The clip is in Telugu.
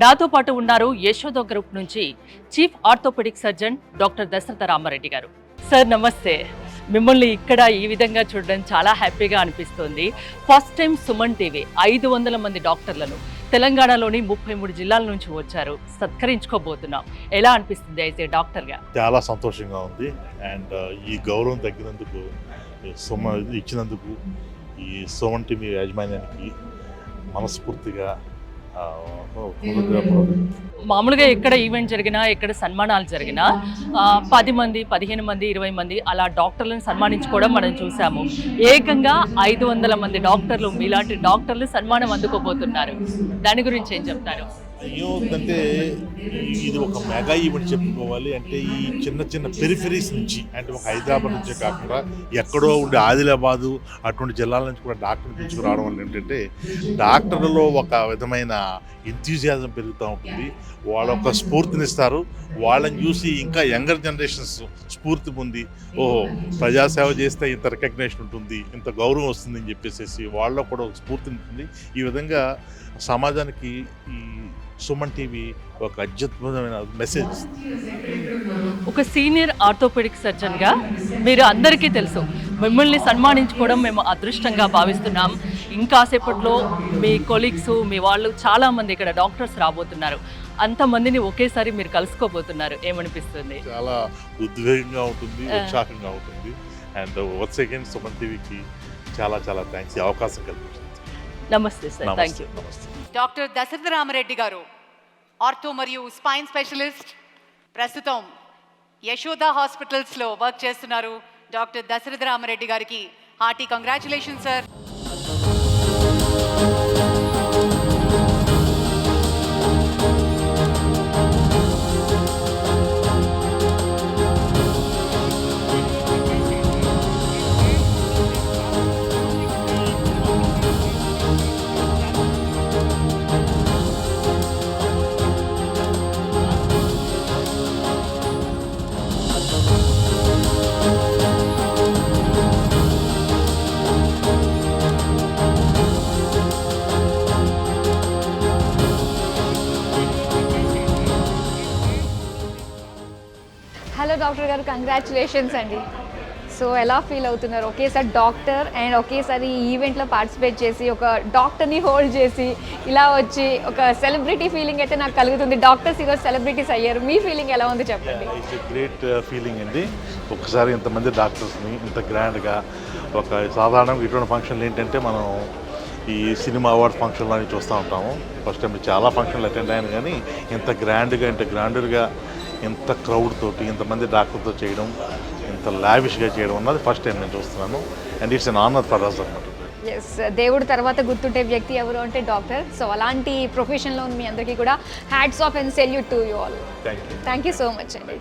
నాతో పాటు ఉన్నారు యశోద గ్రూప్ నుంచి chief orthopedic surgeon doctor Dasaratha Ramareddy గారు. సార్ నమస్తే. మిమ్మల్ని ఇక్కడ ఈ విధంగా చూడడం చాలా హ్యాపీగా అనిపిస్తుంది. ఫస్ట్ టైం సుమన్ టీవీ 500 మంది డాక్టర్లను తెలంగాణలోని 33 జిల్లాల నుంచి వచ్చారు, సత్కరించుకోబోతున్నాం. ఎలా అనిపిస్తుంది అయితే డాక్టర్గా? చాలా సంతోషంగా ఉంది. అండ్ ఈ గౌరవం తగ్గినందుకు ఇచ్చినందుకు ఈ సుమన్ టీవీ యాజమాన్యానికి మనస్ఫూర్తిగా మామూలుగా ఎక్కడ ఈవెంట్ జరిగినా, ఎక్కడ సన్మానాలు జరిగినా 10 మంది, 15 మంది, 20 మంది అలా డాక్టర్లను సన్మానించుకోవడం మనం చూసాము. ఏకంగా 500 మంది డాక్టర్లు, మీలాంటి డాక్టర్లు సన్మానం అందుకోబోతున్నారు. దాని గురించి ఏం చెప్తారు? ఏమవుతుందంటే ఇది ఒక మెగా ఈవెంట్ చెప్పుకోవాలి. అంటే ఈ చిన్న చిన్న పెరిఫెరీస్ నుంచి, అంటే ఒక హైదరాబాద్ నుంచే కాకుండా ఎక్కడో ఉండే ఆదిలాబాదు అటువంటి జిల్లాల నుంచి కూడా డాక్టర్లు తీసుకురావడం వల్ల ఏంటంటే డాక్టర్లలో ఒక విధమైన ఎంథ్యూజియాజం పెరుగుతూ ఉంటుంది. వాళ్ళ ఒక స్ఫూర్తినిస్తారు. వాళ్ళని చూసి ఇంకా యంగర్ జనరేషన్స్ స్ఫూర్తి పొంది, ఓహో ప్రజాసేవ చేస్తే ఇంత రికగ్నేషన్ ఉంటుంది, ఇంత గౌరవం వస్తుంది అని చెప్పేసి వాళ్ళలో కూడా ఒక స్ఫూర్తి ఉంటుంది. ఈ విధంగా సమాజానికి ఈ సుమన్ టీవీ ఒక అద్భుతమైన మెసేజ్. ఒక సీనియర్ ఆర్థోపెడిక్ సర్జన్గా మీరు అందరికీ తెలుసు, మిమ్మల్ని సన్మానించుకోవడం మేము అదృష్టంగా భావిస్తున్నాం. ఇంకాసేపట్లో మీ కొలీగ్స్, మీ వాళ్ళు చాలామంది ఇక్కడ డాక్టర్స్ రాబోతున్నారు. అంతమందిని ఒకేసారి మీరు కలుసుకోబోతున్నారు. ఏమనిపిస్తుంది? చాలా ఉద్వేగంగా ఉంటుంది, ఉత్సాహంగా ఉంటుంది. అండ్ వన్స్ అగైన్ సుమన్ టీవీకి చాలా చాలా థ్యాంక్స్ ఈ అవకాశం కల్పించింది. నమస్తే sir. Thank you. Doctor Dasaratha Ramareddy గారు, ఆర్థో మరియు స్పైన్ స్పెషలిస్ట్, ప్రస్తుతం యశోద హాస్పిటల్స్లో వర్క్ చేస్తున్నారు. డాక్టర్ దశరథ రామారెడ్డి గారికి hearty congratulation sir. Hello doctor గారు, కంగ్రాచులేషన్స్ అండి. సో ఎలా ఫీల్ అవుతున్నారు? ఒకేసారి డాక్టర్ అండ్ ఒకేసారి ఈ ఈవెంట్లో పార్టిసిపేట్ చేసి, ఒక డాక్టర్ని హోల్డ్ చేసి ఇలా వచ్చి ఒక సెలబ్రిటీ ఫీలింగ్ అయితే నాకు కలుగుతుంది. డాక్టర్స్ ఈరోజు సెలబ్రిటీస్ అయ్యారు. మీ ఫీలింగ్ ఎలా ఉంది చెప్పండి? ఇట్స్ ఎ గ్రేట్ ఫీలింగ్ అండి. ఒకసారి ఇంతమంది డాక్టర్స్ని ఇంత గ్రాండ్గా, ఒక సాధారణంగా ఇటువంటి ఫంక్షన్లు ఏంటంటే మనం ఈ సినిమా అవార్డ్ ఫంక్షన్లు అని చూస్తూ ఉంటాము. ఫస్ట్ టైం చాలా ఫంక్షన్లు అటెండ్ అయ్యాను, కానీ ఇంత గ్రాండ్గా ఇంత క్రౌడ్ తోటి ఇంతమంది డాక్టర్తో చేయడం, ఇంత లావిష్గా చేయడం అన్నది ఫస్ట్ టైం నేను చూస్తున్నాను. And it's an honour for us అన్నమాట. ఎస్, దేవుడు తర్వాత గుర్తుంటే వ్యక్తి ఎవరు అంటే డాక్టర్. సో అలాంటి ప్రొఫెషన్లో మీ అందరికీ కూడా hats off and salute to you all. Thank you so much అండి.